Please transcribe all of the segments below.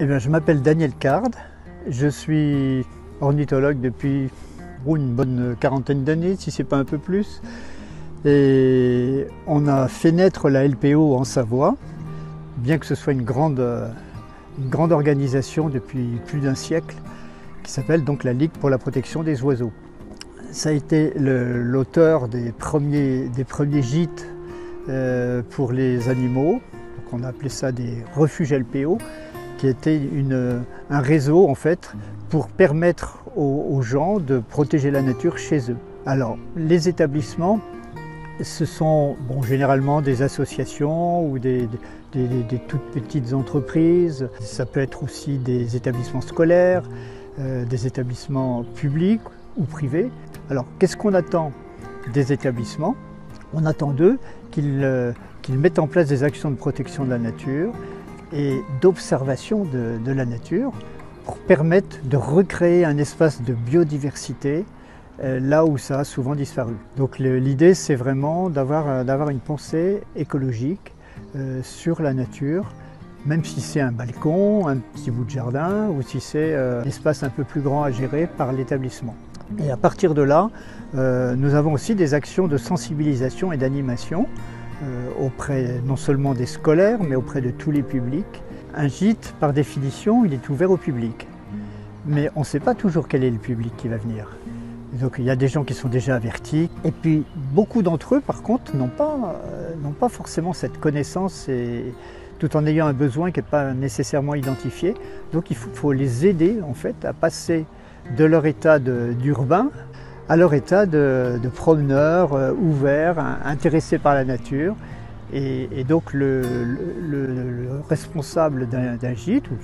Je m'appelle Daniel Card, je suis ornithologue depuis une bonne quarantaine d'années, si ce n'est pas un peu plus. Et on a fait naître la LPO en Savoie, bien que ce soit une grande organisation depuis plus d'un siècle, qui s'appelle donc la Ligue pour la protection des oiseaux. Ça a été l'auteur des premiers gîtes pour les animaux, donc on a appelé ça des refuges LPO, qui était un réseau en fait pour permettre aux gens de protéger la nature chez eux. Alors les établissements, ce sont généralement des associations ou des toutes petites entreprises. Ça peut être aussi des établissements scolaires, des établissements publics ou privés. Alors qu'est-ce qu'on attend des établissements? On attend d'eux qu'ils mettent en place des actions de protection de la nature et d'observation de la nature pour permettre de recréer un espace de biodiversité là où ça a souvent disparu. Donc l'idée, c'est vraiment d'avoir une pensée écologique sur la nature, même si c'est un balcon, un petit bout de jardin ou si c'est un espace un peu plus grand à gérer par l'établissement. Et à partir de là, nous avons aussi des actions de sensibilisation et d'animation auprès non seulement des scolaires, mais auprès de tous les publics. Un gîte, par définition, il est ouvert au public. Mais on ne sait pas toujours quel est le public qui va venir. Donc il y a des gens qui sont déjà avertis. Et puis beaucoup d'entre eux, par contre, n'ont pas forcément cette connaissance, tout en ayant un besoin qui n'est pas nécessairement identifié. Donc il faut les aider en fait à passer de leur état d'urbain à leur état de promeneur ouvert, intéressé par la nature. Et donc le responsable d'un gîte ou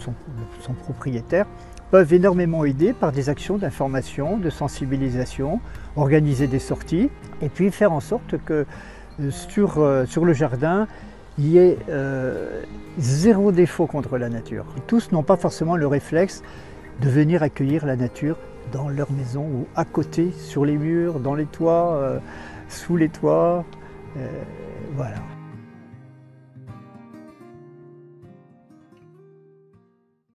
son propriétaire peuvent énormément aider par des actions d'information, de sensibilisation, organiser des sorties et puis faire en sorte que sur le jardin, il y ait zéro défaut contre la nature. Tous n'ont pas forcément le réflexe de venir accueillir la nature dans leur maison ou à côté, sur les murs, dans les toits, sous les toits. Voilà.